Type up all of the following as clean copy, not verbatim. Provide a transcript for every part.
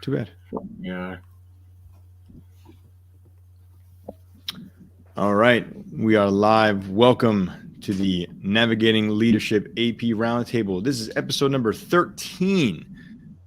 Too bad. Yeah. All right. We are live. Welcome to the Navigating Leadership AP Roundtable. This is episode number 13.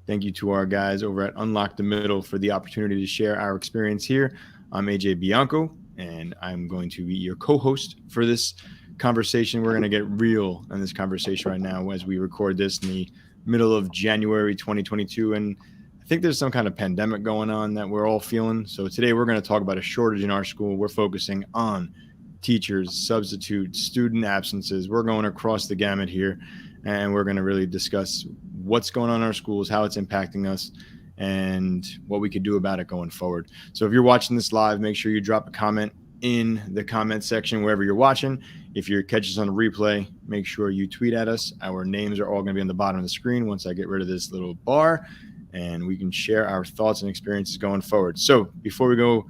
Thank you to our guys over at Unlock the Middle for the opportunity to share our experience here. I'm AJ Bianco, and I'm going to be your co-host for this conversation. We're going to get real in this conversation right now as we record this in the middle of January 2022. And I think there's some kind of pandemic going on that we're all feeling. So today we're going to talk about a shortage in our school. We're focusing on teachers, substitutes, student absences. We're going across the gamut here, and we're going to really discuss what's going on in our schools, how it's impacting us, and what we could do about it going forward. So if you're watching this live, make sure you drop a comment in the comment section wherever you're watching. If you're catching us on a replay, make sure you tweet at us. Our names are all going to be on the bottom of the screen once I get rid of this little bar, and we can share our thoughts and experiences going forward. So before we go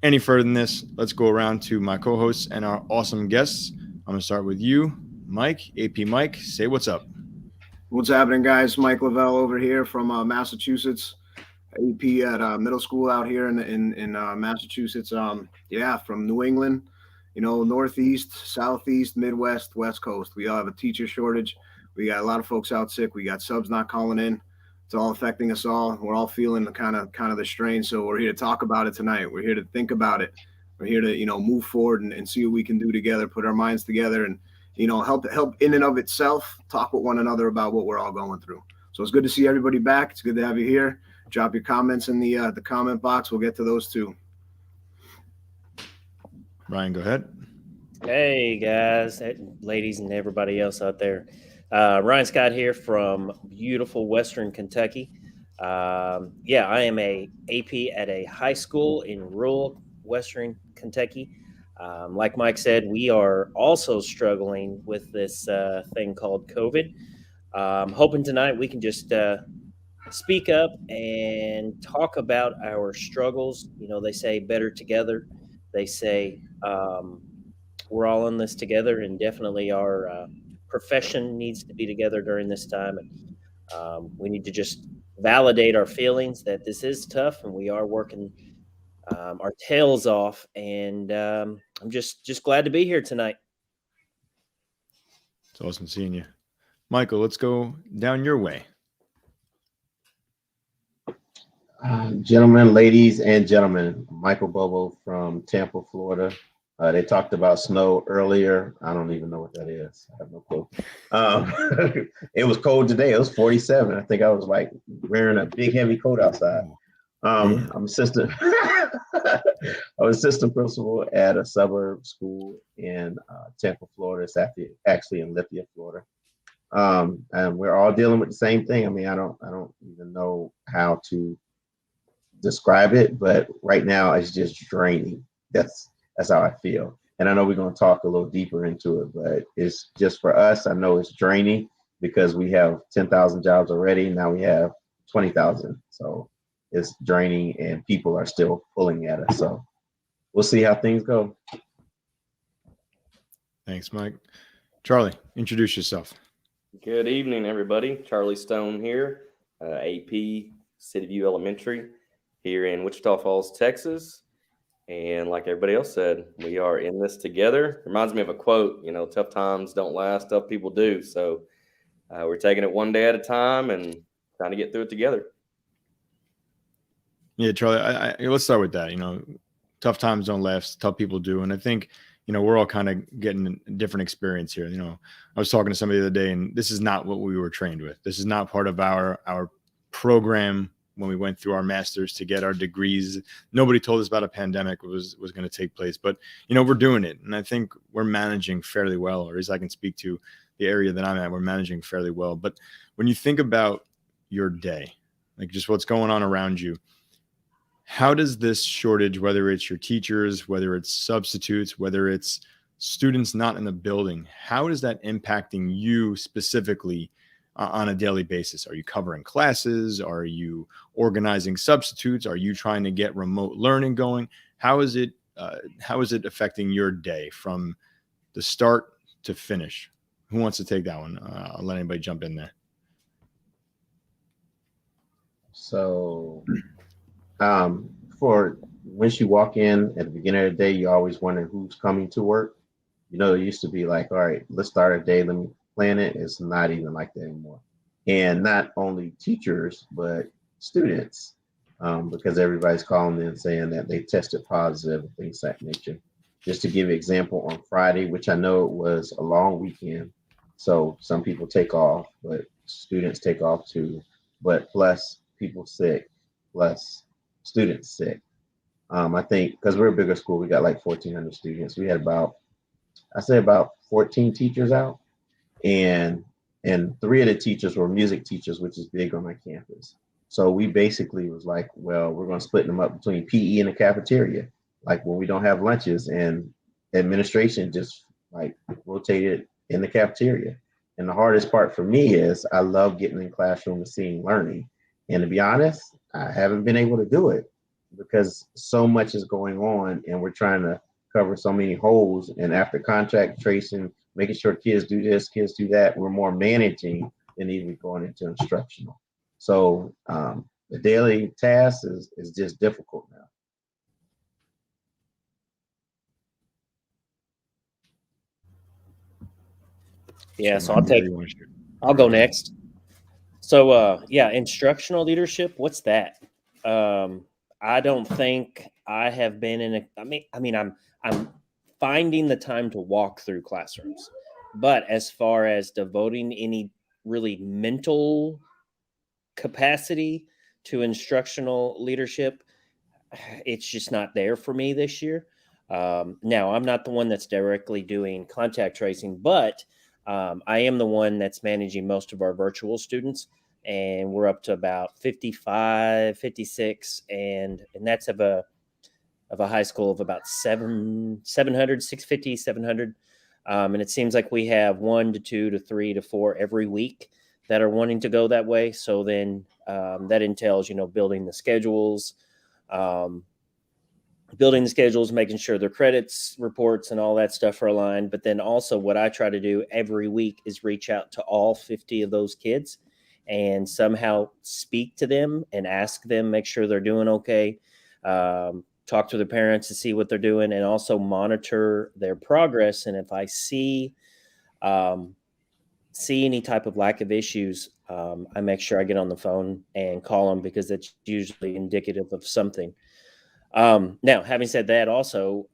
any further than this, let's go around to my co-hosts and our awesome guests. I'm going to start with you, Mike. AP Mike, say what's up. What's happening, guys? Mike Lavelle over here from Massachusetts, AP at middle school out here in Massachusetts. From New England, Northeast, Southeast, Midwest, West Coast. We all have a teacher shortage. We got a lot of folks out sick. We got subs not calling in. It's all affecting us all. We're all feeling the kind of the strain. So we're here to talk about it tonight. We're here to think about it. We're here to move forward and see what we can do together. Put our minds together and help in and of itself. Talk with one another about what we're all going through. So it's good to see everybody back. It's good to have you here. Drop your comments in the comment box. We'll get to those too. Ryan, go ahead. Hey guys, ladies, and everybody else out there. Ryan Scott here from beautiful Western Kentucky. I am a AP at a high school in rural Western Kentucky. Like Mike said, we are also struggling with this thing called COVID. Hoping tonight we can just speak up and talk about our struggles. They say better together. They say we're all in this together, and definitely our profession needs to be together during this time. And we need to just validate our feelings that this is tough, and we are working our tails off. And I'm just glad to be here tonight. It's awesome seeing you. Michael, let's go down your way. Gentlemen, ladies, and gentlemen, Michael Bobo from Tampa, Florida. They talked about snow earlier. I don't even know what that is. I have no clue. It was cold today. It was 47. I think I was like wearing a big heavy coat outside. I'm assistant. I'm assistant principal at a suburb school in Tampa, Florida. It's actually in Lithia, Florida. And we're all dealing with the same thing. I mean, I don't even know how to describe it, but right now it's just draining. That's how I feel. And I know we're going to talk a little deeper into it, but it's just for us. I know it's draining because we have 10,000 jobs already. Now we have 20,000. So it's draining and people are still pulling at us. So we'll see how things go. Thanks, Mike. Charlie, introduce yourself. Good evening, everybody. Charlie Stone here, AP City View Elementary here in Wichita Falls, Texas. And like everybody else said, we are in this together. Reminds me of a quote, tough times don't last, tough people do. So we're taking it one day at a time and trying to get through it together. Yeah, Charlie, let's start with that. Tough times don't last, tough people do. And I think, we're all kind of getting a different experience here. I was talking to somebody the other day, and this is not what we were trained with. This is not part of our program when we went through our masters to get our degrees. Nobody told us about a pandemic was going to take place, but we're doing it. And I think we're managing fairly well, or as I can speak to the area that I'm at, we're managing fairly well. But when you think about your day, like just what's going on around you, how does this shortage, whether it's your teachers, whether it's substitutes, whether it's students not in the building, how is that impacting you specifically on a daily basis? Are you covering classes? Are you organizing substitutes? Are you trying to get remote learning going? How is it affecting your day from the start to finish? Who wants to take that one? I'll let anybody jump in there. So for once you walk in at the beginning of the day, you always wonder who's coming to work. It used to be like, all right, let's start our day, let me plan it. It's not even like that anymore. And not only teachers, but students, because everybody's calling in saying that they tested positive, things of that nature. Just to give an example, on Friday, which I know it was a long weekend, so some people take off, but students take off too. But plus people sick, plus students sick. I think because we're a bigger school, we got like 1,400 students. We had about 14 teachers out, and three of the teachers were music teachers, which is big on my campus. So we basically was like, well, we're going to split them up between PE and the cafeteria, like when we don't have lunches, and administration just like rotated in the cafeteria. And the hardest part for me is I love getting in the classroom and seeing learning. And to be honest, I haven't been able to do it because so much is going on and we're trying to cover so many holes. And after contact tracing, making sure kids do this, kids do that, we're more managing than even going into instructional. So the daily task is just difficult now. Yeah, so I'll go next. So yeah, instructional leadership, what's that? I don't think I have been in a I'm finding the time to walk through classrooms. But as far as devoting any really mental capacity to instructional leadership, it's just not there for me this year. Now, I'm not the one that's directly doing contact tracing, but I am the one that's managing most of our virtual students. And we're up to about 55, 56, and that's of a high school of about 700, 650, 700. And it seems like we have 1 to 2 to 3 to 4 every week that are wanting to go that way. So then that entails, building the schedules, making sure their credits reports and all that stuff are aligned. But then also what I try to do every week is reach out to all 50 of those kids and somehow speak to them and ask them, make sure they're doing okay. Talk to their parents to see what they're doing and also monitor their progress. And if I see any type of lack of issues, I make sure I get on the phone and call them because that's usually indicative of something. Now, having said that, also,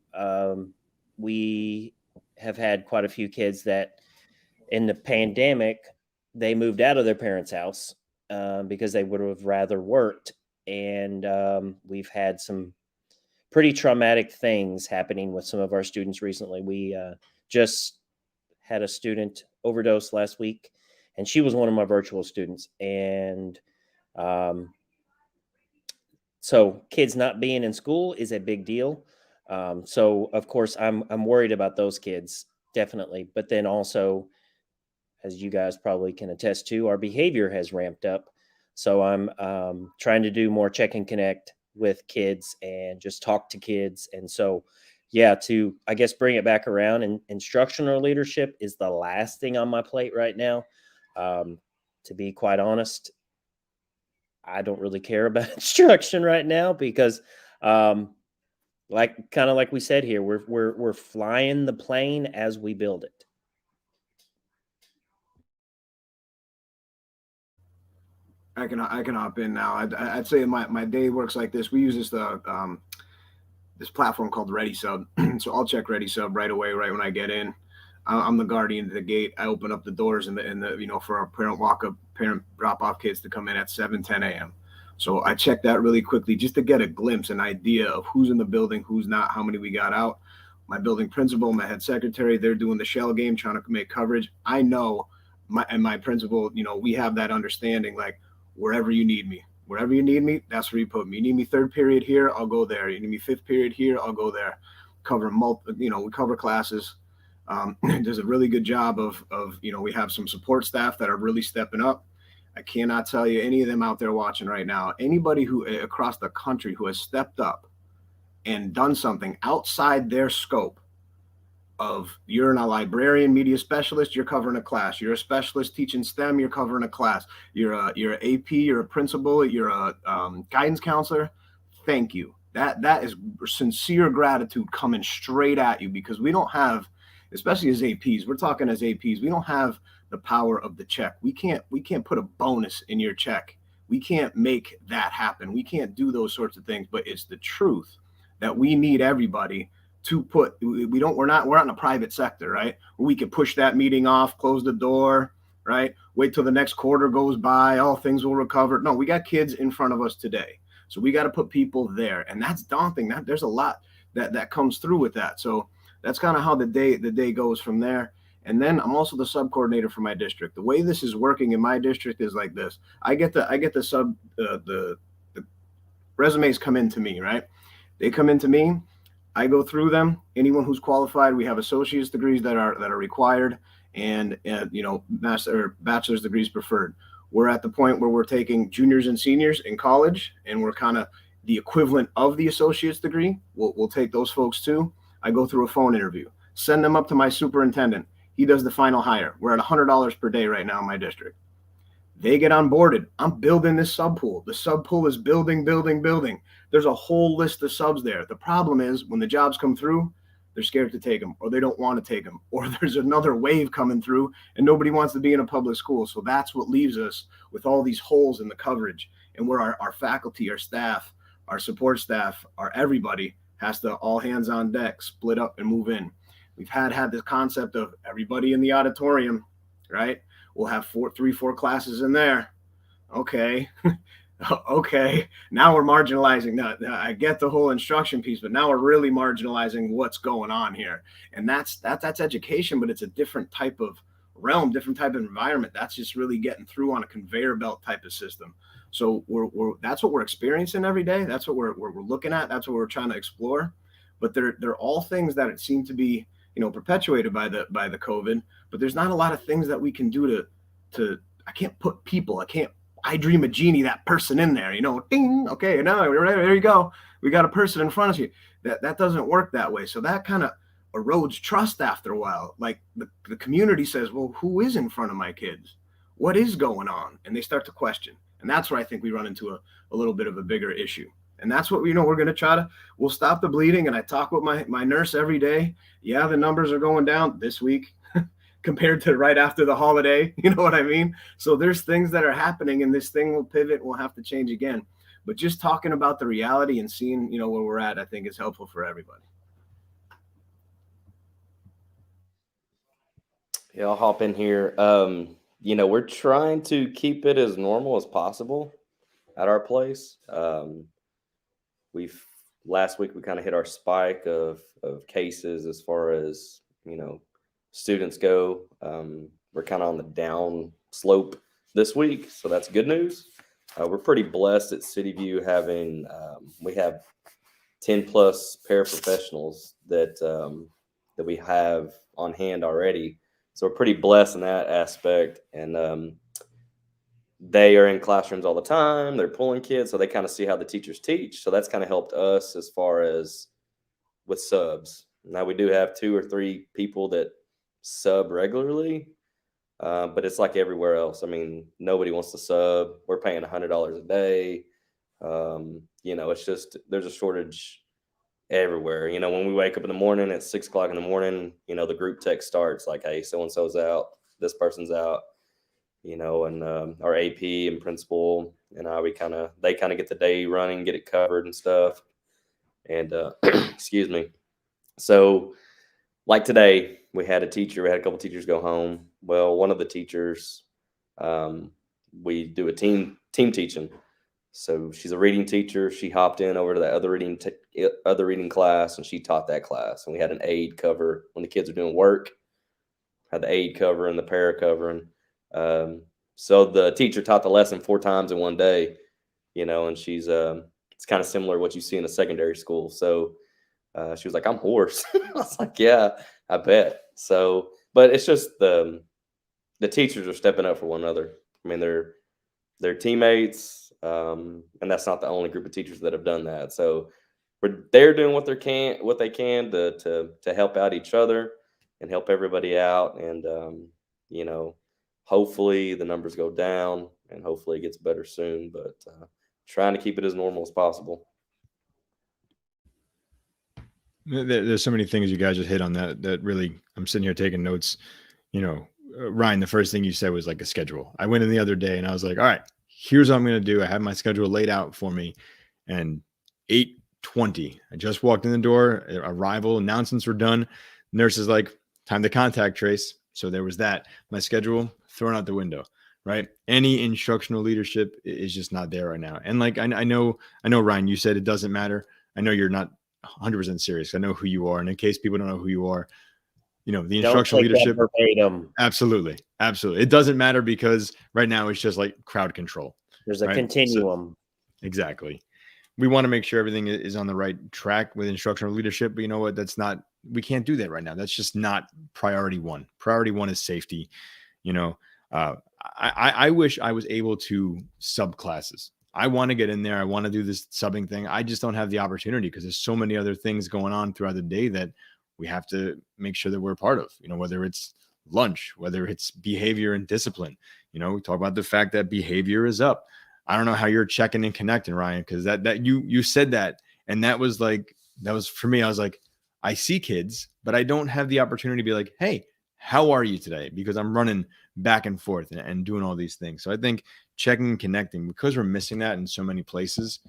we have had quite a few kids that in the pandemic, they moved out of their parents' house because they would have rather worked. And we've had some pretty traumatic things happening with some of our students recently. We just had a student overdose last week, and she was one of my virtual students. And so kids not being in school is a big deal. So of course I'm worried about those kids, definitely. But then also, as you guys probably can attest to, our behavior has ramped up. So I'm trying to do more check and connect with kids and just talk to kids. And so, yeah, to, I guess, bring it back around, and instructional leadership is the last thing on my plate right now. To be quite honest, I don't really care about instruction right now because, like we said here, we're flying the plane as we build it. I can hop in now. I'd say my day works like this. We use this platform called ReadySub. So I'll check ReadySub right away, right when I get in. I'm the guardian to the gate. I open up the doors and the for our parent drop off kids to come in at 7, 10 a.m. So I check that really quickly just to get a glimpse, an idea of who's in the building, who's not, how many we got out. My building principal, my head secretary, they're doing the shell game, trying to make coverage. I know my principal, we have that understanding, like, wherever you need me, that's where you put me. You need me third period here, I'll go there. You need me fifth period here, I'll go there. We cover classes. Does a really good job of we have some support staff that are really stepping up. I cannot tell you any of them out there watching right now. Anybody who across the country who has stepped up and done something outside their scope, of you're a librarian, media specialist, you're covering a class. You're a specialist teaching STEM, you're covering a class. You're an AP, you're a principal, you're a guidance counselor. Thank you. That is sincere gratitude coming straight at you, because we don't have, especially as APs, we're talking as APs, we don't have the power of the check. We can't put a bonus in your check. We can't make that happen. We can't do those sorts of things. But it's the truth that we need everybody to put. We're not in a private sector, right? Where we can push that meeting off, close the door, right? Wait till the next quarter goes by, all things will recover. No, we got kids in front of us today. So we got to put people there, and that's daunting. That there's a lot that comes through with that. So that's kind of how the day goes from there. And then I'm also the sub coordinator for my district. The way this is working in my district is like this. I get the resumes come into me, right? They come into me. I go through them. Anyone who's qualified, we have associate's degrees that are required, and master or bachelor's degrees preferred. We're at the point where we're taking juniors and seniors in college, and we're kind of the equivalent of the associate's degree. We'll take those folks too. I go through a phone interview, send them up to my superintendent. He does the final hire. We're at $100 per day right now in my district. They get onboarded. I'm building this sub pool. The sub pool is building. There's a whole list of subs there. The problem is when the jobs come through, they're scared to take them, or they don't want to take them, or there's another wave coming through and nobody wants to be in a public school. So that's what leaves us with all these holes in the coverage, and where our faculty, our staff, our support staff, our everybody has to all hands on deck, split up and move in. We've had this concept of everybody in the auditorium, right? We'll have 4 classes in there. Okay. Okay. Now we're marginalizing. Now, I get the whole instruction piece, but now we're really marginalizing what's going on here. And that's education, but it's a different type of realm, different type of environment. That's just really getting through on a conveyor belt type of system. So that's what we're experiencing every day. That's what we're looking at. That's what we're trying to explore. But they're all things that it seem to be, perpetuated by the COVID. But there's not a lot of things that we can do to I can't put people. I dream a genie, that person in there, ding. Okay, now there you go. We got a person in front of you. That doesn't work that way. So that kind of erodes trust after a while. Like the community says, well, who is in front of my kids? What is going on? And they start to question. And that's where I think we run into a little bit of a bigger issue. And that's what we're going to we'll stop the bleeding. And I talk with my nurse every day. Yeah, the numbers are going down this week compared to right after the holiday. You know what I mean? So there's things that are happening, and this thing will pivot. We'll have to change again. But just talking about the reality and seeing, where we're at, I think is helpful for everybody. Yeah, I'll hop in here. We're trying to keep it as normal as possible at our place. Last week we kind of hit our spike of cases as far as, students go. We're kind of on the down slope this week, so that's good news. We're pretty blessed at City View having, we have 10 plus paraprofessionals that we have on hand already. So we're pretty blessed in that aspect. And they are in classrooms all the time. They're pulling kids, so they kind of see how the teachers teach. So that's kind of helped us as far as with subs. Now we do have 2 or 3 people that sub regularly, but it's like everywhere else. I mean, nobody wants to sub. We're paying $100 a day. It's just, there's a shortage everywhere. When we wake up in the morning at 6 o'clock in the morning, the group text starts like, hey, so-and-so's out, this person's out, and our AP and principal and they kind of get the day running, get it covered and stuff. And excuse me. So like today, we had a couple teachers go home. Well, one of the teachers, we do a team teaching. So she's a reading teacher. She hopped in over to the other reading class, and she taught that class. And we had an aide cover when the kids are doing work. Had the aide cover and the para covering. So the teacher taught the lesson 4 times in one day, and she's it's kind of similar to what you see in a secondary school. So she was like, I'm hoarse. I was like, yeah, I bet. So, but it's just the teachers are stepping up for one another. I mean, they're teammates, and that's not the only group of teachers that have done that. So they're doing what they can to help out each other. and help everybody out. And, hopefully the numbers go down and hopefully it gets better soon, but trying to keep it as normal as possible. There's so many things you guys just hit on that really, I'm sitting here taking notes. Ryan, the first thing you said was like a schedule. I went in the other day and I was like, all right, here's what I'm going to do. I have my schedule laid out for me, and 8:20, I just walked in the door, arrival, announcements were done. Nurse is like, time to contact trace. So there was that. My schedule thrown out the window, right? Any instructional leadership is just not there right now. And like, I know, Ryan, you said it doesn't matter. I know you're not 100% serious. I know who you are. And in case people don't know who you are, the instructional leadership. Absolutely. It doesn't matter because right now it's just like crowd control. There's a continuum. So, exactly. We want to make sure everything is on the right track with instructional leadership, but you know what? We can't do that right now. That's just not priority one. Priority one is safety. I wish I was able to sub classes. I want to get in there. I want to do this subbing thing. I just don't have the opportunity because there's so many other things going on throughout the day that we have to make sure that we're part of, whether it's lunch, whether it's behavior and discipline. We talk about the fact that behavior is up. I don't know how you're checking and connecting, Ryan, because that you said that. And that was for me. I was like, I see kids, but I don't have the opportunity to be like, hey, how are you today? Because I'm running back and forth and doing all these things. So I think checking and connecting, because we're missing that in so many places,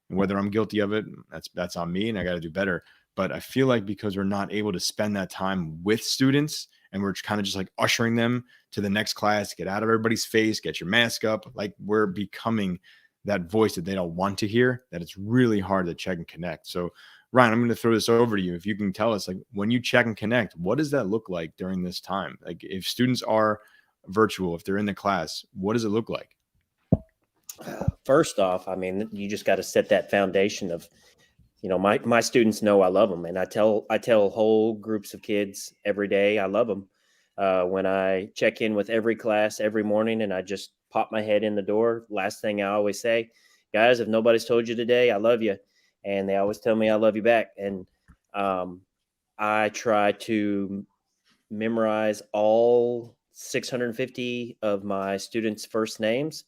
and whether I'm guilty of it, that's on me and I got to do better. But I feel like because we're not able to spend that time with students and we're kind of just like ushering them to the next class, get out of everybody's face, get your mask up, like we're becoming that voice that they don't want to hear, that it's really hard to check and connect. So Ryan, I'm going to throw this over to you. If you can tell us, like, when you check and connect, what does that look like during this time? Like, if students are virtual, if they're in the class, what does it look like? First off, I mean, you just got to set that foundation of, my students know I love them, and I tell whole groups of kids every day I love them. When I check in with every class every morning, and I just pop my head in the door, last thing I always say, guys, if nobody's told you today, I love you. And they always tell me I love you back. And I try to memorize all 650 of my students' first names,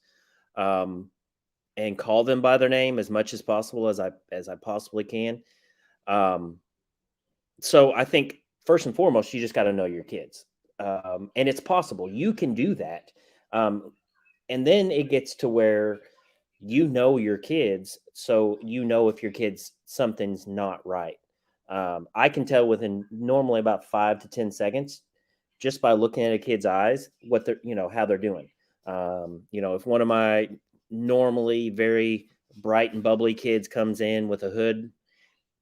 and call them by their name as much as possible as I possibly can. So I think first and foremost, you just got to know your kids, and it's possible you can do that. And then it gets to where your kids, so if your kids something's not right. I can tell within normally about 5 to 10 seconds just by looking at a kid's eyes what they're how they're doing. If one of my normally very bright and bubbly kids comes in with a hood,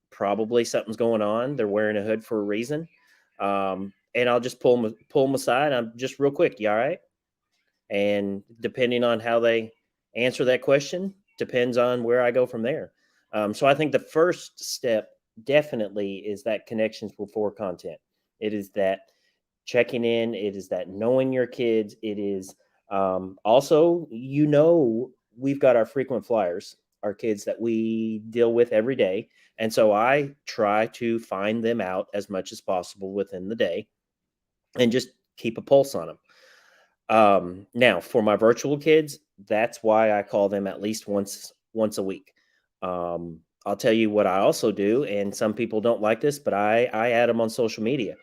probably something's going on. They're wearing a hood for a reason. And I'll just pull them aside. I'm just real quick. You all right? And depending on how they answer that question depends on where I go from there. So I think the first step definitely is that connections before content. It is that checking in. It is that knowing your kids. It is also, we've got our frequent flyers, our kids that we deal with every day. And so I try to find them out as much as possible within the day and just keep a pulse on them. Now for my virtual kids, that's why I call them at least once a week. I'll tell you what I also do, and some people don't like this, but I add them on social media,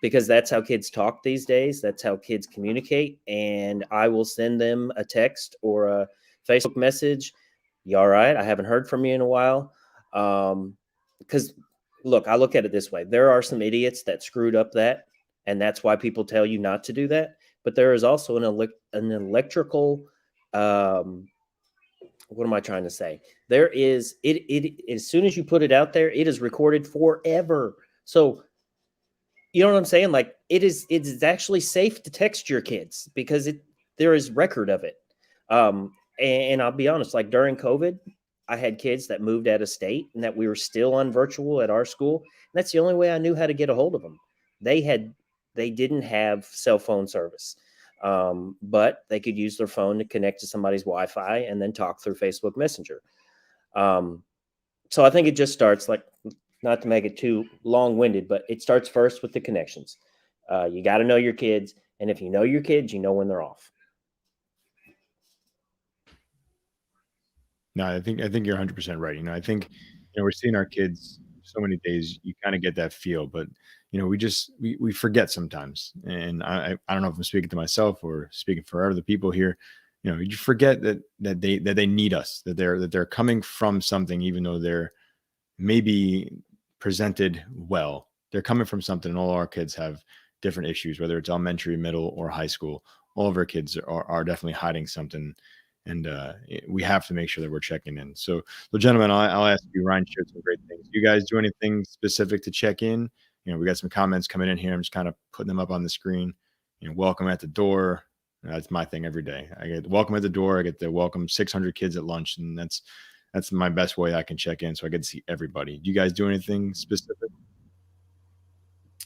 because that's how kids talk these days. That's how kids communicate. And I will send them a text or a Facebook message. You all right? I haven't heard from you in a while. Because look, I look at it this way. There are some idiots that screwed up that, and that's why people tell you not to do that. But there is also an electrical, what am I trying to say? There is, it as soon as you put it out there, it is recorded forever. So, you know what I'm saying? Like, it is actually safe to text your kids because there is record of it. And I'll be honest, like during COVID, I had kids that moved out of state and that we were still on virtual at our school. And that's the only way I knew how to get a hold of them. They didn't have cell phone service, but they could use their phone to connect to somebody's Wi-Fi and then talk through Facebook Messenger. So I think it just starts like not to make it too long-winded, but it starts first with the connections. You got to know your kids, and if you know your kids, you know when they're off. No, I think you're 100% right. I think we're seeing our kids so many days. You kind of get that feel, but we forget sometimes. And I don't know if I'm speaking to myself or speaking for other people here. You forget that they need us, that they're coming from something, even though they're maybe presented well. They're coming from something, and all our kids have different issues, whether it's elementary, middle, or high school. All of our kids are definitely hiding something, and we have to make sure that we're checking in. So gentlemen, I'll ask you. Ryan shared some great things. Do you guys do anything specific to check in? We got some comments coming in here. I'm just kind of putting them up on the screen. Welcome at the door. That's my thing every day. I get welcome at the door. I get to welcome 600 kids at lunch, and that's my best way I can check in, so I get to see everybody. Do you guys do anything specific?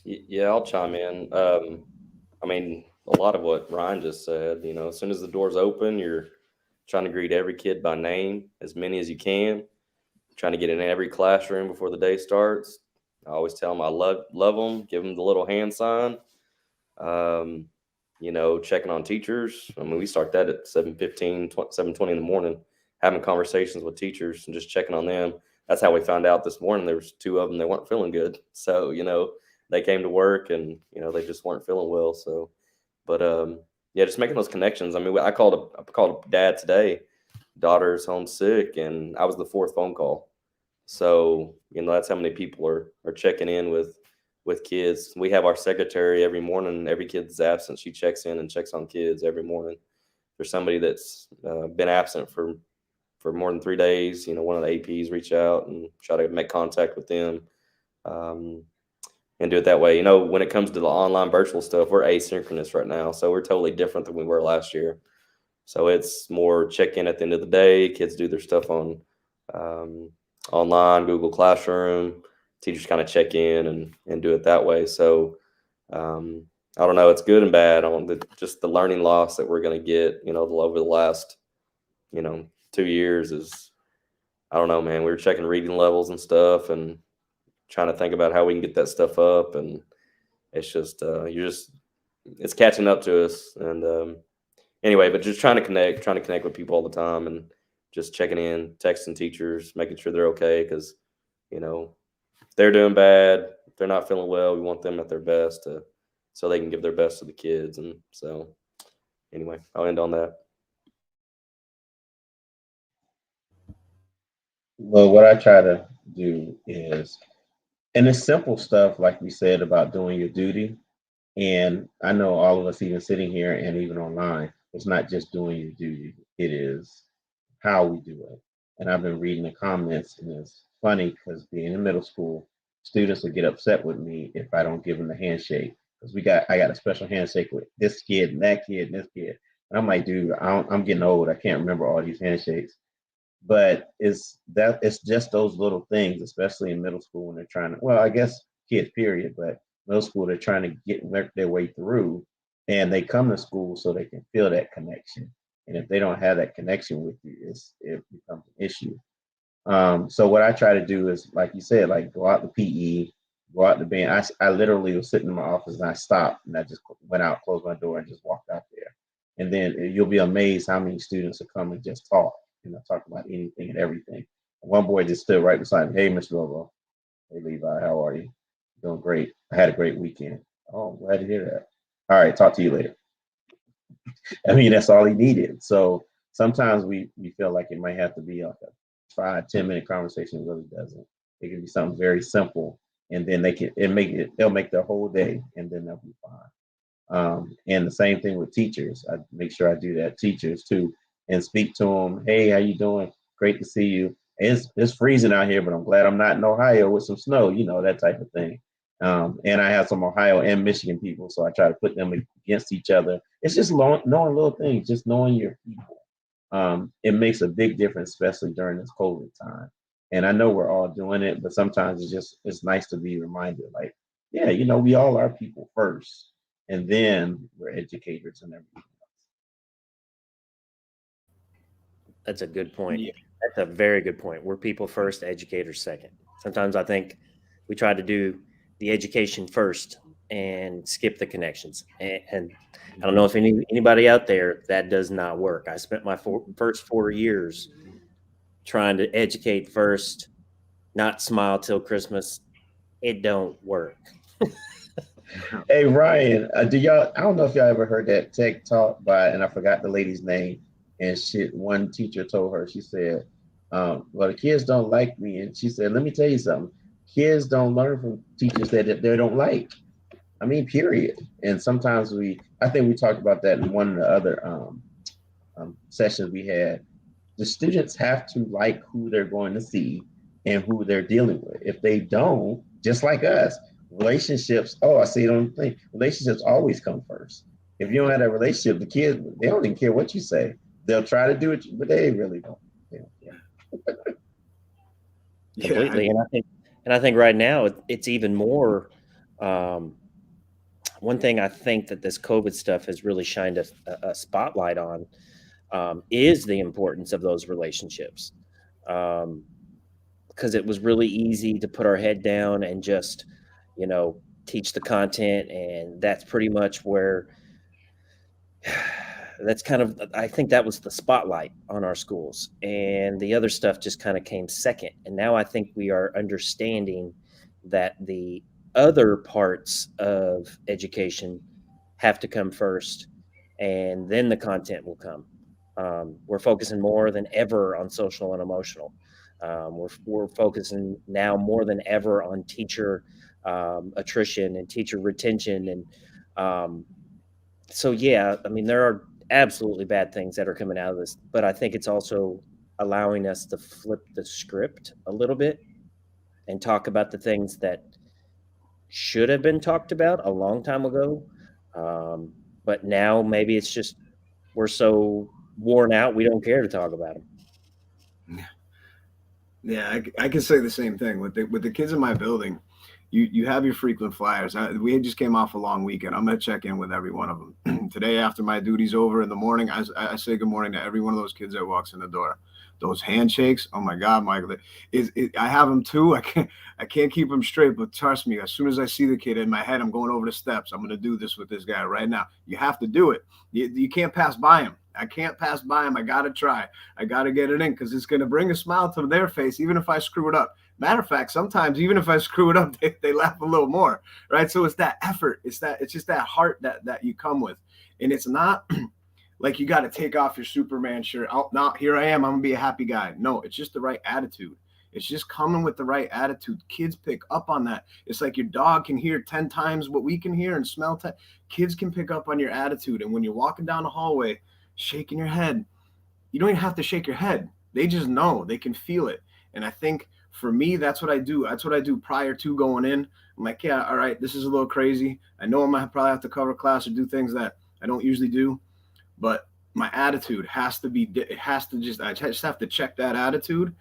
Yeah, I'll chime in. I mean, a lot of what Ryan just said, as soon as the doors open, you're trying to greet every kid by name, as many as you can, trying to get in every classroom before the day starts. I always tell them I love them, give them the little hand sign. Checking on teachers. I mean, we start that at 7:15, 7:20 in the morning, having conversations with teachers and just checking on them. That's how we found out this morning there was 2 of them that weren't feeling good. So, they came to work and, they just weren't feeling well. So, but yeah, just making those connections. I mean, I called a dad today, daughter's homesick, and I was the 4th phone call. So, that's how many people are checking in with kids. We have our secretary every morning. Every kid's absent, she checks in and checks on kids every morning. There's somebody that's been absent for more than 3 days. One of the APs reach out and try to make contact with them, and do it that way. When it comes to the online virtual stuff, we're asynchronous right now, so we're totally different than we were last year. So it's more check in at the end of the day. Kids do their stuff on online, Google Classroom. Teachers kind of check in and do it that way. So I don't know. It's good and bad on just the learning loss that we're going to get, over the last, 2 years is, I don't know, man. We were checking reading levels and stuff and trying to think about how we can get that stuff up. And it's just, it's catching up to us. And anyway, but just trying to connect with people all the time and just checking in, texting teachers, making sure they're okay. Cause if they're doing bad, if they're not feeling well, we want them at their best so they can give their best to the kids. And so anyway, I'll end on that. Well, what I try to do is, and it's simple stuff like we said about doing your duty. And I know all of us, even sitting here and even online, it's not just doing your duty, it is how we do it. And I've been reading the comments, and it's funny because being in middle school, students will get upset with me if I don't give them the handshake. Because I got a special handshake with this kid and that kid and this kid. And I'm like, dude, I'm getting old. I can't remember all these handshakes. But it's just those little things, especially in middle school when they're trying to, well, I guess kids, period, but middle school, they're trying to work their way through, and they come to school so they can feel that connection. And if they don't have that connection with you, it becomes an issue. So what I try to do is, like you said, like go out to PE, go out to band. I literally was sitting in my office and I stopped and I just went out, closed my door, and just walked out there. And then you'll be amazed how many students will come and just talk, talk about anything and everything. One boy just stood right beside me. Hey, Mr. Lobo. Hey, Levi, how are you? Doing great. I had a great weekend. Oh, I'm glad to hear that. All right, talk to you later. I mean, that's all he needed. So sometimes we feel like it might have to be like a 5-10 minute conversation. It really doesn't. It can be something very simple, and then they'll make their whole day, and then they'll be fine. And the same thing with teachers. I make sure I do that. Teachers too, and speak to them. Hey, how you doing? Great to see you. It's freezing out here, but I'm glad I'm not in Ohio with some snow. That type of thing. And I have some Ohio and Michigan people, so I try to put them against each other. It's just knowing little things, just knowing your people. It makes a big difference, especially during this COVID time. And I know we're all doing it, but sometimes it's nice to be reminded, like, yeah, we all are people first, and then we're educators and everything. That's a good point. Yeah. That's a very good point. We're people first, educators second. Sometimes I think we try to do the education first and skip the connections. And I don't know if anybody out there, that does not work. I spent my first 4 years trying to educate first, not smile till Christmas. It don't work. Hey Ryan, do y'all? I don't know if y'all ever heard that tech talk by, and I forgot the lady's name. And one teacher told her, she said, "Well, the kids don't like me," and she said, "Let me tell you something. Kids don't learn from teachers that they don't like. I mean, period." And sometimes I think we talked about that in one of the other sessions we had. The students have to like who they're going to see and who they're dealing with. If they don't, just like us, relationships, I see it on the thing. Relationships always come first. If you don't have that relationship, the kids, they don't even care what you say. They'll try to do it, but they really don't. Completely. And I think right now it's even more. One thing I think that this COVID stuff has really shined a spotlight on is the importance of those relationships. Because it was really easy to put our head down and just, teach the content. And that's pretty much where I think that was the spotlight on our schools. And the other stuff just kind of came second. And now I think we are understanding that the other parts of education have to come first, and then the content will come. We're focusing more than ever on social and emotional. We're focusing now more than ever on teacher attrition and teacher retention. And so, yeah, I mean, there are absolutely bad things that are coming out of this, but I think it's also allowing us to flip the script a little bit and talk about the things that should have been talked about a long time ago. But now maybe it's just we're so worn out, we don't care to talk about them. Yeah, I can say the same thing with the kids in my building. You have your frequent flyers. We just came off a long weekend. I'm going to check in with every one of them. Today, after my duty's over in the morning, I say good morning to every one of those kids that walks in the door. Those handshakes, oh my God, Michael! I have them too. I can't keep them straight, but trust me, as soon as I see the kid in my head, I'm going over the steps. I'm going to do this with this guy right now. You have to do it. You can't pass by him. I can't pass by him. I got to try. I got to get it in because it's going to bring a smile to their face, even if I screw it up. Matter of fact, sometimes even if I screw it up, they laugh a little more, right? So it's that effort. It's just that heart that you come with, and it's not like you got to take off your Superman shirt. Oh, now here I am. I'm gonna be a happy guy. No, it's just the right attitude. It's just coming with the right attitude. Kids pick up on that. It's like your dog can hear 10 times what we can hear and smell 10. Kids can pick up on your attitude. And when you're walking down the hallway, shaking your head, you don't even have to shake your head. They just know. They can feel it. And I think for me, that's what I do. That's what I do prior to going in. I'm like, yeah, all right, this is a little crazy. I know I might probably have to cover class or do things that I don't usually do. But my attitude has to be, I just have to check that attitude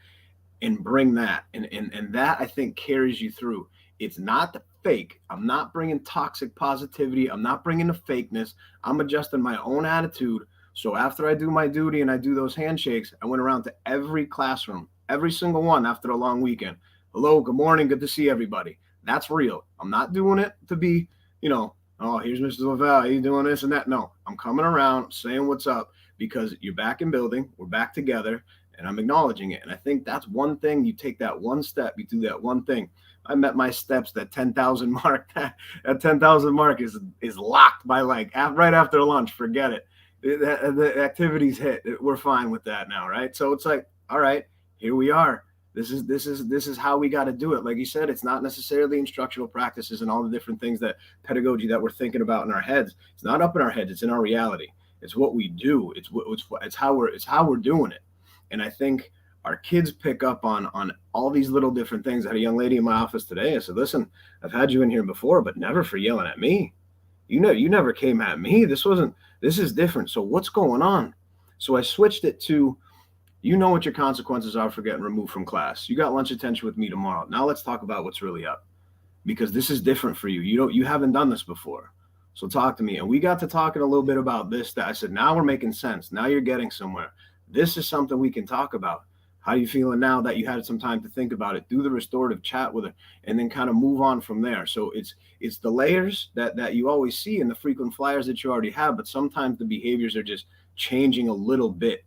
and bring that. And that I think carries you through. It's not the fake. I'm not bringing toxic positivity. I'm not bringing the fakeness. I'm adjusting my own attitude. So after I do my duty and I do those handshakes, I went around to every classroom, every single one after a long weekend. Hello, good morning. Good to see everybody. That's real. I'm not doing it to be, oh, here's Mr. Lavelle. Are you doing this and that? No, I'm coming around saying what's up because you're back in building. We're back together and I'm acknowledging it. And I think that's one thing. You take that one step, you do that one thing. I met my steps, that 10,000 mark. That 10,000 mark is locked by right after lunch. Forget it. The activities hit. We're fine with that now, right? So it's like, all right, here we are. This is how we got to do it. Like you said, it's not necessarily instructional practices and all the different things that pedagogy that we're thinking about in our heads. It's not up in our heads. It's in our reality. It's what we do. It's how we're doing it. And I think our kids pick up on all these little different things. I had a young lady in my office today. I said, listen, I've had you in here before, but never for yelling at me. You never came at me. This is different. So what's going on? So I switched it to, you know what your consequences are for getting removed from class. You got lunch attention with me tomorrow. Now let's talk about what's really up, because this is different for you. You haven't done this before. So talk to me. And we got to talking a little bit about this, that I said, now we're making sense. Now you're getting somewhere. This is something we can talk about. How are you feeling now that you had some time to think about it? Do the restorative chat with her, and then kind of move on from there. So it's the layers that you always see in the frequent flyers that you already have, but sometimes the behaviors are just changing a little bit.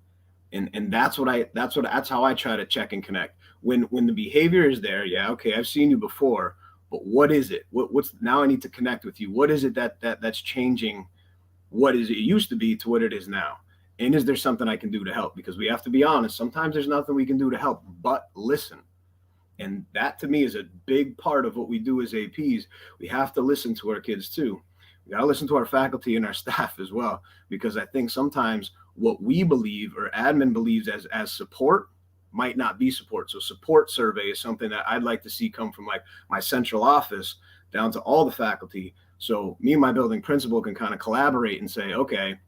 And that's how I try to check and connect. When the behavior is there, yeah, okay, I've seen you before, but what is it? What's now I need to connect with you. What is it that's changing? What is it used to be to what it is now? And is there something I can do to help? Because we have to be honest, sometimes there's nothing we can do to help but listen. And that to me is a big part of what we do as APs. We have to listen to our kids too. We got to listen to our faculty and our staff as well, because I think sometimes what we believe or admin believes as support might not be support. So support survey is something that I'd like to see come from like my central office down to all the faculty. So me and my building principal can kind of collaborate and say, okay,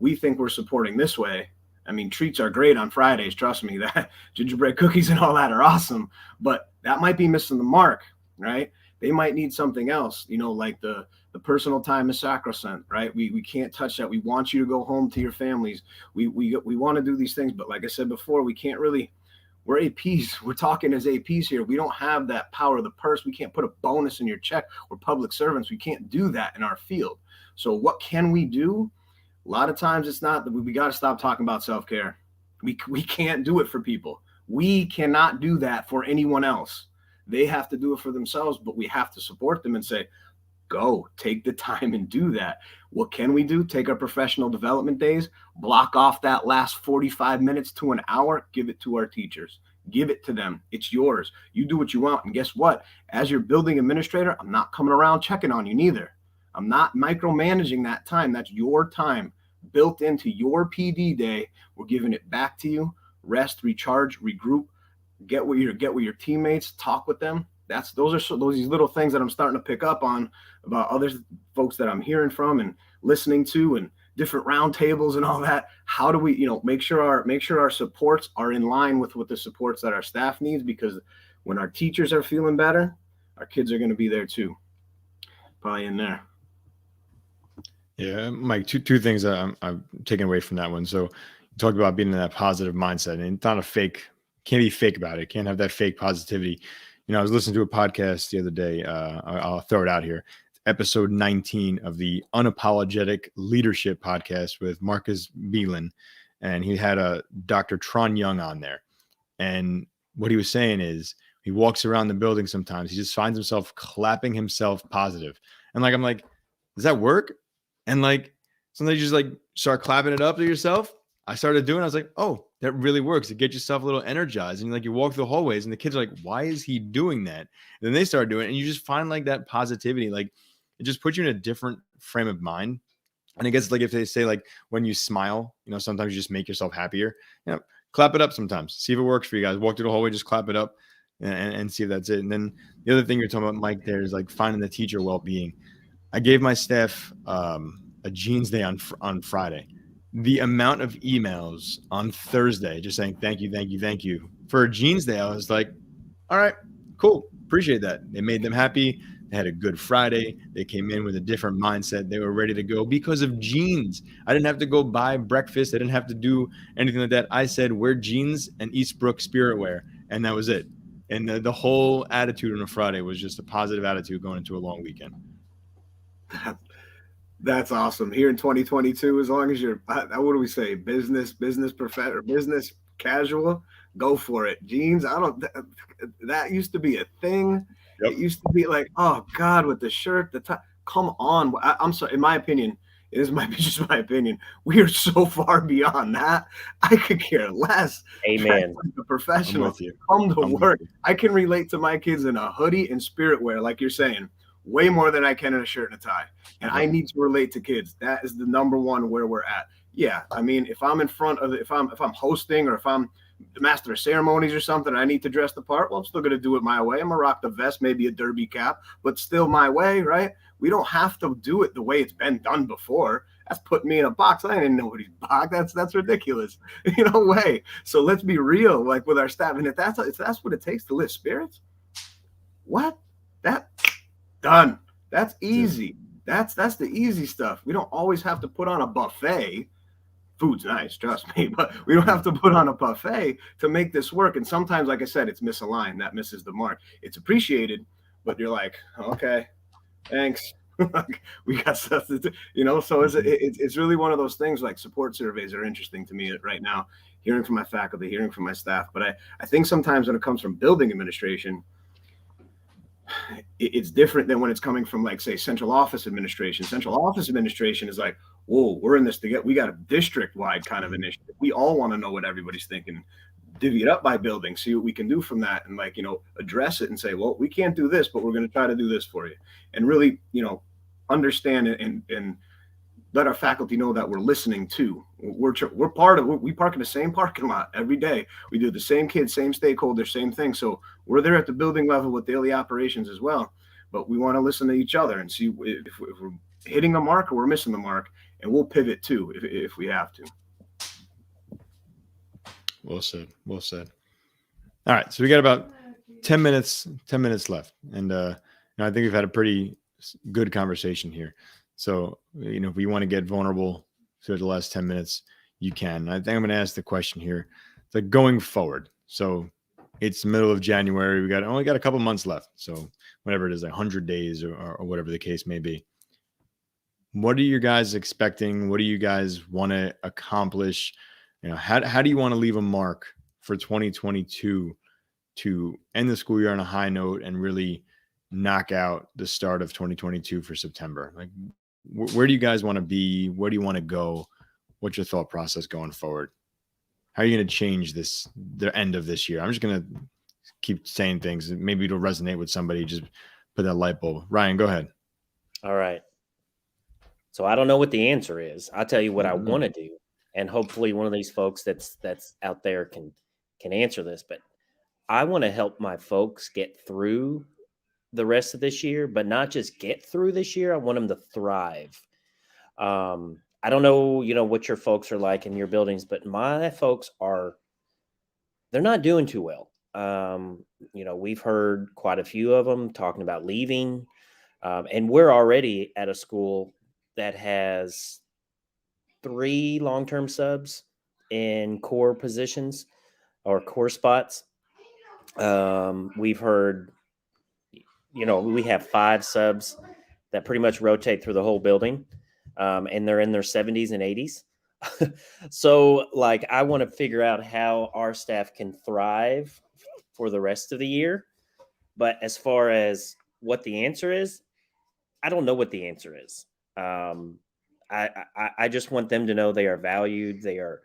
we think we're supporting this way. I mean, treats are great on Fridays. Trust me, that gingerbread cookies and all that are awesome, but that might be missing the mark, right? They might need something else, like the personal time is sacrosanct, right? We can't touch that. We want you to go home to your families. We want to do these things, but like I said before, we can't really. We're APs. We're talking as APs here. We don't have that power of the purse. We can't put a bonus in your check. We're public servants. We can't do that in our field. So what can we do? A lot of times it's not that we got to stop talking about self-care. We can't do it for people. We cannot do that for anyone else. They have to do it for themselves, but we have to support them and say, go, take the time and do that. What can we do? Take our professional development days, block off that last 45 minutes to an hour, give it to our teachers. Give it to them. It's yours. You do what you want. And guess what? As your building administrator, I'm not coming around checking on you neither. I'm not micromanaging that time. That's your time built into your PD day. We're giving it back to you. Rest, recharge, regroup, get with your teammates, talk with them. Those little things that I'm starting to pick up on about other folks that I'm hearing from and listening to and different round tables and all that. How do we, make sure our supports are in line with what the supports that our staff needs? Because when our teachers are feeling better, our kids are going to be there too. Probably in there. Yeah, Mike, two things I'm taking away from that one. So you talked about being in that positive mindset, and it's not can't be fake about it. Can't have that fake positivity. I was listening to a podcast the other day. I'll throw it out here. Episode 19 of the Unapologetic Leadership podcast with Marcus Beelan. And he had a Dr. Tron Young on there. And what he was saying is he walks around the building sometimes. He just finds himself clapping himself positive. And I'm like, does that work? And sometimes you just start clapping it up to yourself. I started doing it. I was like, oh, that really works. To get yourself a little energized. And you walk through the hallways and the kids are like, why is he doing that? And then they start doing it. And you just find that positivity. It just puts you in a different frame of mind. And I guess if they say when you smile, sometimes you just make yourself happier. Clap it up sometimes. See if it works for you guys. Walk through the hallway, just clap it up and see if that's it. And then the other thing you're talking about, Mike, there is finding the teacher well-being. I gave my staff a jeans day on Friday. The amount of emails on Thursday just saying thank you for a jeans day, I was like, all right, cool, appreciate that. They made them happy. They had a good Friday. They came in with a different mindset. They were ready to go because of jeans. I didn't have to go buy breakfast. I didn't have to do anything like that. I said wear jeans and Eastbrook spirit wear, and that was it. And the whole attitude on a Friday was just a positive attitude going into a long weekend. That's awesome. Here in 2022, as long as you're, what do we say, business professional, business casual, go for it. Jeans, that used to be a thing. Yep. It used to be oh God, with the shirt, the tie. Come on. I'm sorry. In my opinion, this might be just my opinion. We are so far beyond that. I could care less. Amen. A professional, come to work. I can relate to my kids in a hoodie and spirit wear, like you're saying, way more than I can in a shirt and a tie. And I need to relate to kids. That is the number one where we're at. Yeah. I mean, if I'm in front of if I'm hosting or if I'm the master of ceremonies or something, I need to dress the part. Well, I'm still going to do it my way. I'm going to rock the vest, maybe a derby cap, but still my way, right? We don't have to do it the way it's been done before. That's putting me in a box. I didn't know what he's box. That's ridiculous. No way. So let's be real, with our staff. And if that's what it takes to lift spirits, what? That done. That's easy. That's the easy stuff. We don't always have to put on a buffet food's nice, trust me, but we don't have to put on a buffet to make this work. And sometimes, like I said, it's misaligned. That misses the mark. It's appreciated, but you're like, okay, thanks. We got stuff to do, so it's really one of those things. Like, support surveys are interesting to me right now, hearing from my faculty, hearing from my staff. But I think sometimes when it comes from building administration, it's different than when it's coming from, like, say, central office administration. Central office administration is like, whoa, we're in this together. We got a district-wide kind of initiative. We all want to know what everybody's thinking, divvy it up by building, see what we can do from that, and, like, address it and say, well, we can't do this, but we're going to try to do this for you, and really, understand and let our faculty know that we're listening too. We're part of, we park in the same parking lot every day. We do the same kids, same stakeholders, same thing. So we're there at the building level with daily operations as well. But we want to listen to each other and see if we're hitting the mark or we're missing the mark, and we'll pivot too if we have to. Well said. Well said. All right, so we got about 10 minutes left, and I think we've had a pretty good conversation here. So, if you want to get vulnerable through the last 10 minutes, you can. I think I'm going to ask the question here, like, going forward. So it's the middle of January. We only got a couple months left. So whatever it is, like 100 days or whatever the case may be. What are you guys expecting? What do you guys want to accomplish? How do you want to leave a mark for 2022 to end the school year on a high note and really knock out the start of 2022 for September? Like, where do you guys want to be? Where do you want to go? What's your thought process going forward? How are you going to change the end of this year? I'm just going to keep saying things. Maybe it'll resonate with somebody. Just put that light bulb. Ryan, go ahead. All right. So I don't know what the answer is. I'll tell you what I want to do. And hopefully one of these folks that's out there can answer this. But I want to help my folks get through the rest of this year, but not just get through this year. I want them to thrive. I don't know, what your folks are like in your buildings, but my folks they're not doing too well. We've heard quite a few of them talking about leaving. And we're already at a school that has 3 long-term subs in core positions or core spots. We've heard, we have 5 subs that pretty much rotate through the whole building. And they're in their 70s and 80s. So, like, I want to figure out how our staff can thrive for the rest of the year. But as far as what the answer is, I don't know what the answer is. I just want them to know they are valued, they are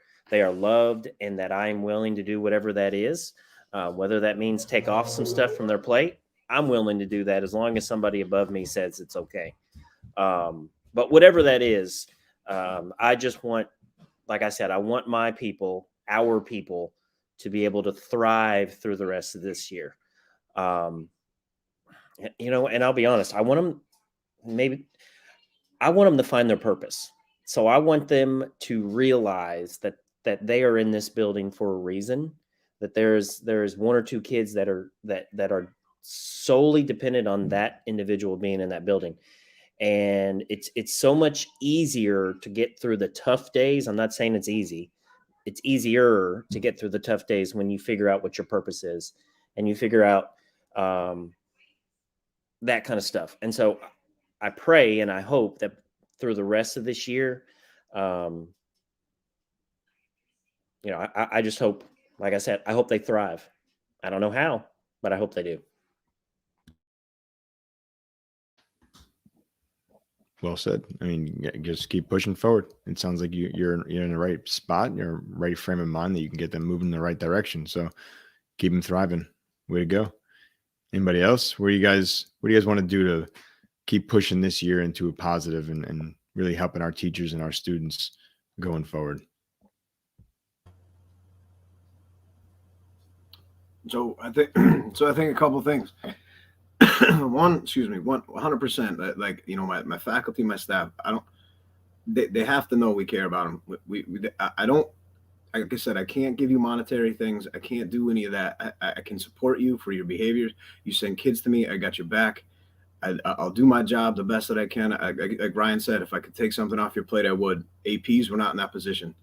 loved, and that I am willing to do whatever that is. Whether that means take off some stuff from their plate, I'm willing to do that as long as somebody above me says it's okay. But whatever that is, I just want, like I said, I want my people, our people, to be able to thrive through the rest of this year. And I'll be honest, I want them to find their purpose. So I want them to realize that they are in this building for a reason, that there's 1 or 2 kids that are solely dependent on that individual being in that building. And it's so much easier to get through the tough days. I'm not saying it's easy. It's easier to get through the tough days when you figure out what your purpose is and you figure out that kind of stuff. And so I pray and I hope that through the rest of this year, I just hope, like I said, I hope they thrive. I don't know how, but I hope they do. Well said. I mean, just keep pushing forward. It sounds like you're in the right spot, you're in the right frame of mind that you can get them moving in the right direction. So keep them thriving. Way to go. Anybody else? What do you guys want to do to keep pushing this year into a positive and really helping our teachers and our students going forward? So I think a couple of things. One, 100%. Like, my faculty, my staff, they have to know we care about them. I don't, like I said, I can't give you monetary things. I can't do any of that. I can support you for your behaviors. You send kids to me, I got your back. I'll do my job the best that I can. Like Ryan said, if I could take something off your plate, I would. APs, we're not in that position.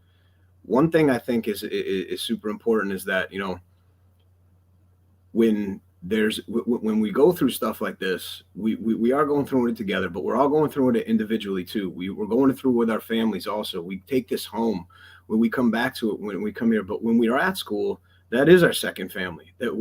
one thing I think is super important is that, when we go through stuff like this, we are going through it together, but we're all going through it individually too. We're going through with our families also. We take this home when we come back to it, when we come here. But when we are at school, that is our second family. That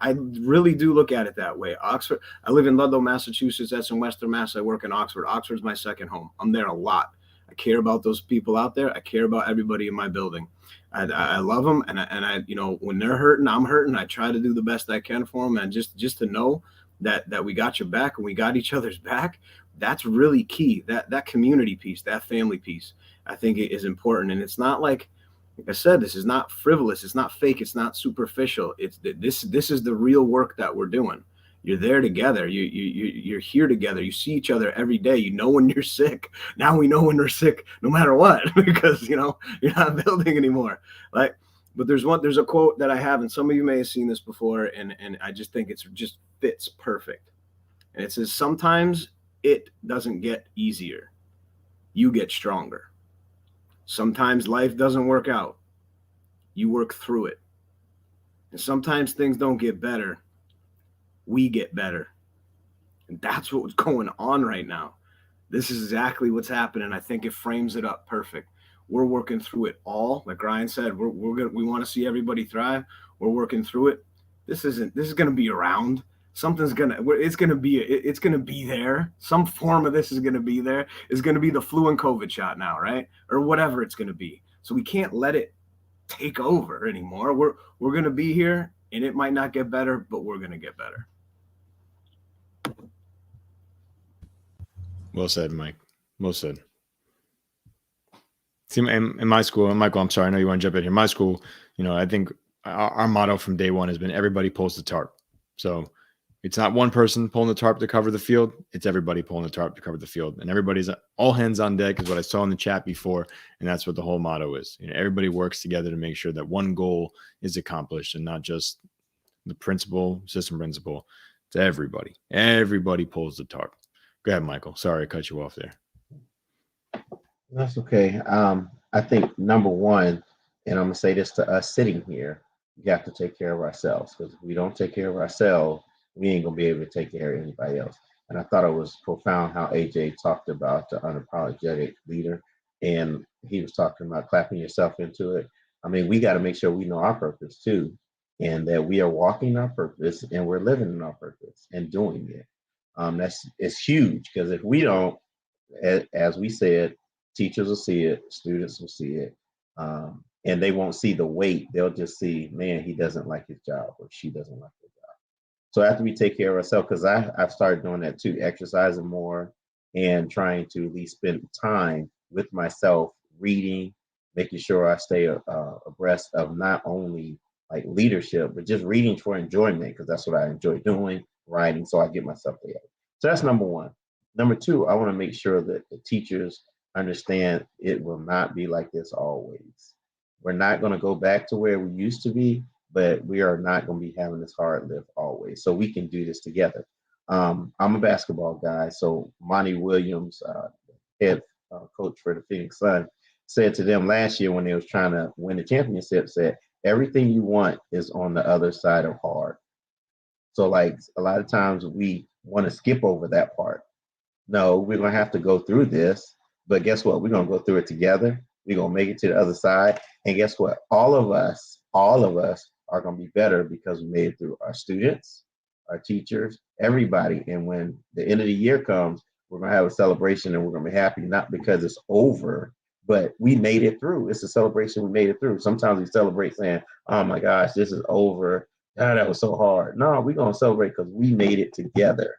I really do look at it that way. Oxford, I live in Ludlow, Massachusetts. That's in Western Mass. I work in Oxford. Oxford's my second home. I'm there a lot. I care about those people out there. I care about everybody in my building. I love them, and I when they're hurting, I'm hurting. I try to do the best I can for them, and just to know that we got your back and we got each other's back. That's really key. That community piece, that family piece, I think it is important. And it's not like I said, this is not frivolous. It's not fake. It's not superficial. It's this is the real work that we're doing. You're there together. You're here together. You see each other every day. You know when you're sick. Now we know when we're sick, no matter what, because you're not building anymore. Like, but there's a quote that I have, and some of you may have seen this before, and I just think it's just fits perfect. And it says, sometimes it doesn't get easier. You get stronger. Sometimes life doesn't work out. You work through it. And sometimes things don't get better. We get better. And that's what's going on right now. This is exactly what's happening. I think it frames it up perfect. We're working through it all. Like Ryan said, we want to see everybody thrive. We're working through it. This is going to be around. It's going to be there. Some form of this is going to be there. It's going to be the flu and COVID shot now, right? Or whatever it's going to be. So we can't let it take over anymore. We're going to be here, and it might not get better, but we're going to get better. Well said, Mike. Well said. See, in my school, and Michael, I'm sorry, I know you want to jump in here. My school, I think our motto from day one has been everybody pulls the tarp. So it's not one person pulling the tarp to cover the field. It's everybody pulling the tarp to cover the field. And everybody's all hands on deck is what I saw in the chat before. And that's what the whole motto is. Everybody works together to make sure that one goal is accomplished, and not just the system principal. It's everybody. Everybody pulls the tarp. Go ahead, Michael. Sorry, I cut you off there. That's okay. I think number one, and I'm gonna say this to us sitting here, we have to take care of ourselves, because if we don't take care of ourselves, we ain't gonna be able to take care of anybody else. And I thought it was profound how AJ talked about the unapologetic leader, and he was talking about clapping yourself into it. I mean, we got to make sure we know our purpose too, and that we are walking our purpose and we're living in our purpose and doing it. It's huge, because if we don't, as we said, teachers will see it, students will see it, and they won't see the weight. They'll just see, man, he doesn't like his job, or she doesn't like their job. So after we take care of ourselves, because I've started doing that too, exercising more and trying to at least spend time with myself, reading, making sure I stay abreast of not only like leadership, but just reading for enjoyment, because that's what I enjoy doing, writing, so I get myself together. So that's number one. Number two, I want to make sure that the teachers understand it will not be like this always. We're not going to go back to where we used to be, but we are not going to be having this hard lift always. So we can do this together. I'm a basketball guy, so Monty Williams, head coach for the Phoenix Suns, said to them last year when they was trying to win the championship, said, everything you want is on the other side of hard. So like a lot of times we want to skip over that part. No, we're going to have to go through this, but guess what? We're going to go through it together. We're going to make it to the other side. And guess what? All of us are going to be better because we made it through. Our students, our teachers, everybody. And when the end of the year comes, we're going to have a celebration, and we're going to be happy, not because it's over, but we made it through. It's a celebration. We made it through. Sometimes we celebrate saying, oh my gosh, this is over. God, that was so hard. No, we're going to celebrate because we made it together.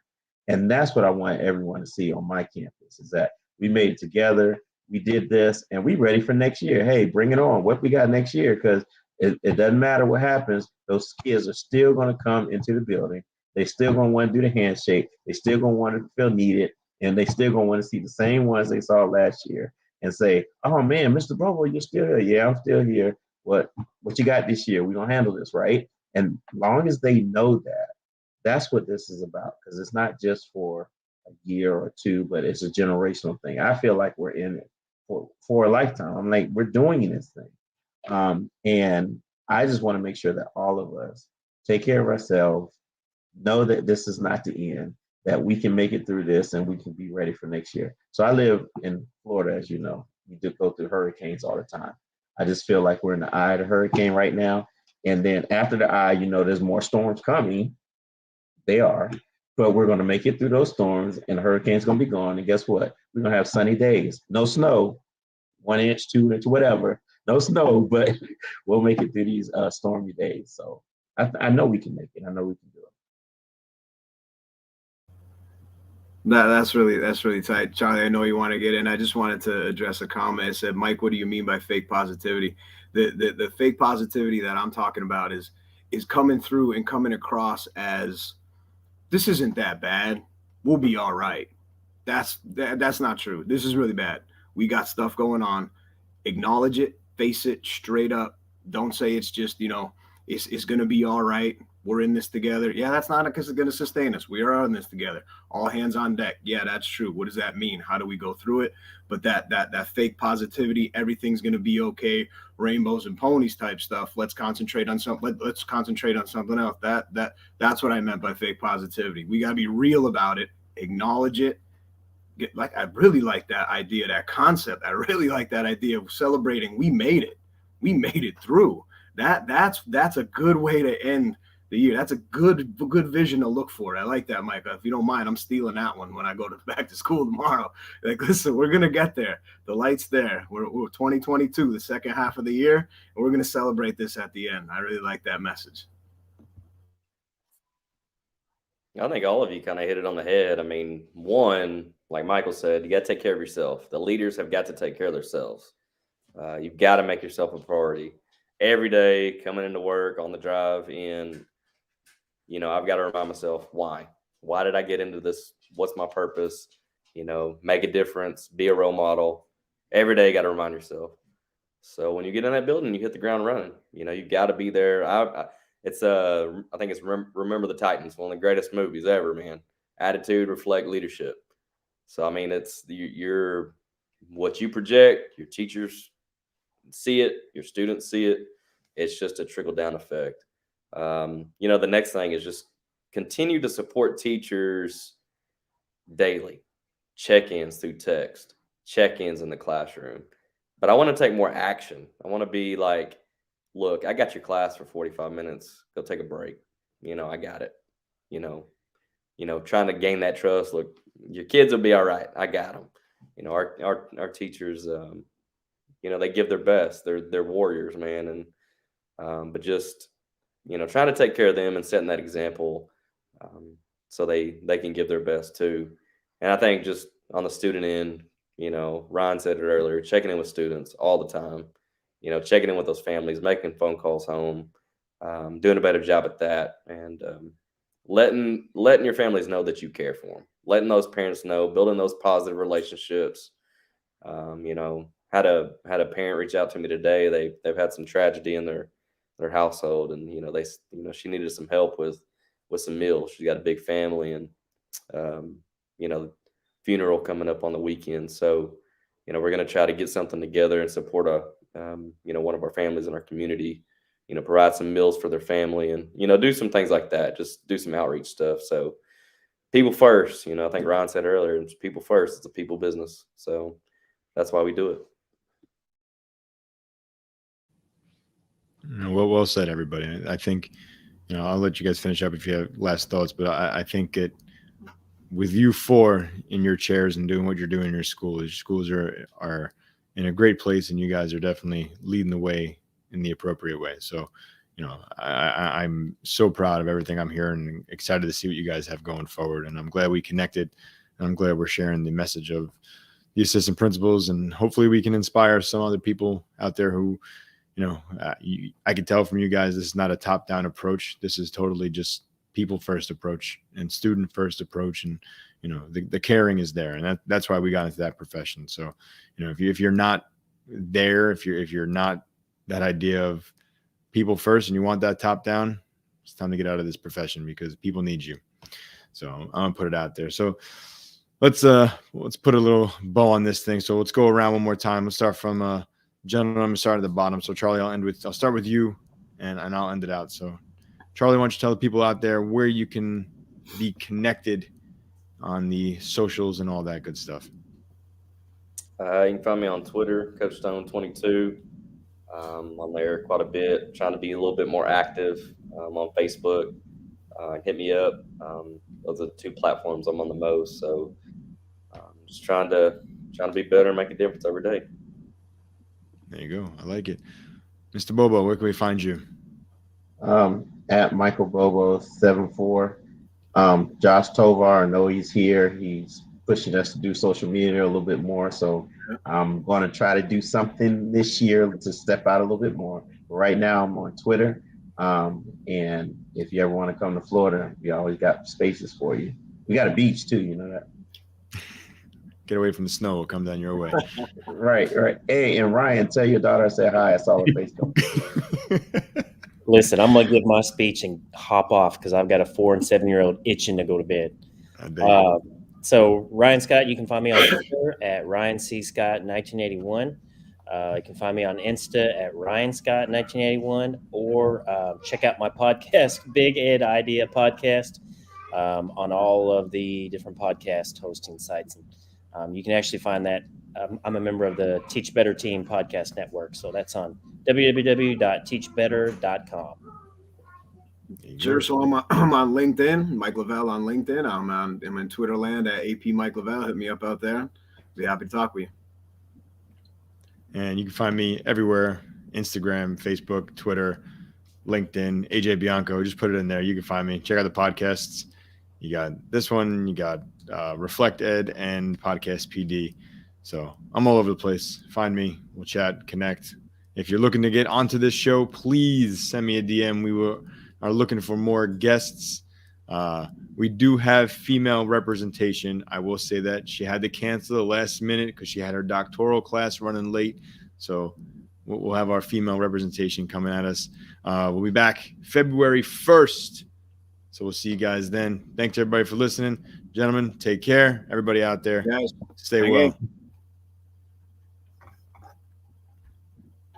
And that's what I want everyone to see on my campus, is that we made it together, we did this, and we ready for next year. Hey, bring it on. What we got next year? Because it doesn't matter what happens. Those kids are still going to come into the building. They still going to want to do the handshake. They still going to want to feel needed. And they still going to want to see the same ones they saw last year and say, oh, man, Mr. Bobo, you're still here. Yeah, I'm still here. What you got this year? We're going to handle this, right? And long as they know that, that's what this is about, because it's not just for a year or two, but it's a generational thing. I feel like we're in it for a lifetime. I'm like, we're doing this thing. And I just want to make sure that all of us take care of ourselves, know that this is not the end, that we can make it through this and we can be ready for next year. So I live in Florida, as you know, we do go through hurricanes all the time. I just feel like we're in the eye of the hurricane right now. And then after the eye, there's more storms coming. They are, but we're going to make it through those storms and the hurricane's going to be gone. And guess what? We're going to have sunny days, no snow, 1 inch, 2 inch, whatever, no snow, but we'll make it through these stormy days. So I know we can make it. I know we can do it. That's really tight, Charlie. I know you want to get in. I just wanted to address a comment. I said, Mike, what do you mean by fake positivity? The fake positivity that I'm talking about is coming through and coming across as, this isn't that bad, we'll be all right. That's not true. This is really bad. We got stuff going on. Acknowledge it, face it straight up. Don't say it's just, it's going to be all right. We're in this together. Yeah, that's not because it's going to sustain us. We are in this together. All hands on deck. Yeah, that's true. What does that mean? How do we go through it? But that fake positivity, everything's going to be okay, rainbows and ponies type stuff. Let's concentrate on something. Let's concentrate on something else. That's what I meant by fake positivity. We got to be real about it. Acknowledge it. I really like that idea, that concept. I really like that idea of celebrating. We made it. We made it through. That's a good way to end the year. That's a good vision to look for. I like that, Micah. If you don't mind, I'm stealing that one when I go back to school tomorrow. Like, listen, we're gonna get there. The light's there. We're 2022, the second half of the year, and we're gonna celebrate this at the end. I really like that message. I think all of you kind of hit it on the head. I mean, one, like Michael said, you got to take care of yourself. The leaders have got to take care of themselves. You've got to make yourself a priority. Every day, coming into work, on the drive in, I've got to remind myself, why? Why did I get into this? What's my purpose? Make a difference, be a role model. Every day, you got to remind yourself. So when you get in that building, you hit the ground running. You've got to be there. I think it's Remember the Titans, one of the greatest movies ever, man. Attitude, reflect, leadership. So, I mean, it's what you project, your teachers see it, your students see it. It's just a trickle down effect. The next thing is just continue to support teachers daily, check-ins through text, check-ins in the classroom. But I want to take more action. I want to be like, look, I got your class for 45 minutes. Go take a break. I got it. Trying to gain that trust. Look, your kids will be all right. I got them. Our teachers, they give their best. They're warriors, man. And but just trying to take care of them and setting that example, so they can give their best too. And I think just on the student end, Ryan said it earlier, checking in with students all the time. Checking in with those families, making phone calls home, doing a better job at that, and letting your families know that you care for them, letting those parents know, building those positive relationships. Had a parent reach out to me today. They've had some tragedy in their household, and she needed some help with some meals. She's got a big family, and funeral coming up on the weekend. So we're going to try to get something together and support one of our families in our community, provide some meals for their family, and, do some things like that, just do some outreach stuff. So people first, I think Ryan said earlier, it's people first. It's a people business. So that's why we do it. Well said, everybody. I think, I'll let you guys finish up if you have last thoughts, but I think with you four in your chairs and doing what you're doing in your schools are in a great place, and you guys are definitely leading the way in the appropriate way. So, I'm so proud of everything I'm hearing and excited to see what you guys have going forward. And I'm glad we connected, and I'm glad we're sharing the message of the assistant principals, and hopefully we can inspire some other people out there who, I can tell from you guys, this is not a top-down approach. This is totally just people first approach and student first approach. And, the caring is there. And that's why we got into that profession. So, if you're not there, if you're not that idea of people first and you want that top down, it's time to get out of this profession, because people need you. So I'm gonna put it out there. So let's put a little bow on this thing. So let's go around one more time. Let's start from Gentlemen, I'm going to start at the bottom. So Charlie, I'll start with you and I'll end it out. So Charlie, why don't you tell the people out there where you can be connected on the socials and all that good stuff? You can find me on Twitter, Coach Stone 22. On there quite a bit, trying to be a little bit more active. On Facebook, hit me up. Those are the two platforms I'm on the most. So just trying to be better and make a difference every day. There you go. I like it. Mr. Bobo, where can we find you? At Michael Bobo 74. Josh Tovar, I know he's here. He's pushing us to do social media a little bit more. So I'm going to try to do something this year to step out a little bit more. Right now I'm on Twitter. And if you ever want to come to Florida, we always got spaces for you. We got a beach too, you know that. Get away from the snow. We'll come down your way. Right. Hey, and Ryan, tell your daughter I said hi. I saw her face. Listen, I'm going to give my speech and hop off because I've got a 4 and 7-year-old itching to go to bed. So Ryan Scott, you can find me on Twitter at Ryan C. Scott 1981. You can find me on Insta at Ryan Scott 1981, or check out my podcast, Big Ed Idea Podcast, on all of the different podcast hosting sites. And you can actually find that. I'm a member of the Teach Better Team podcast network, so that's on www.teachbetter.com. Sure. So I'm on LinkedIn, Mike Lavelle on LinkedIn. I'm in Twitter land at AP Mike Lavelle. Hit me up out there. Be happy to talk with you. And you can find me everywhere: Instagram, Facebook, Twitter, LinkedIn, AJ Bianco. Just put it in there. You can find me. Check out the podcasts. You got this one. You got Reflect Ed and Podcast PD. So I'm all over the place. Find me. We'll chat, connect. If you're looking to get onto this show, please send me a DM. We are looking for more guests. We do have female representation. I will say that she had to cancel the last minute because she had her doctoral class running late. So we'll have our female representation coming at us. We'll be back February 1st. So we'll see you guys then. Thanks everybody for listening. Gentlemen, take care. Everybody out there, Guys, stay well.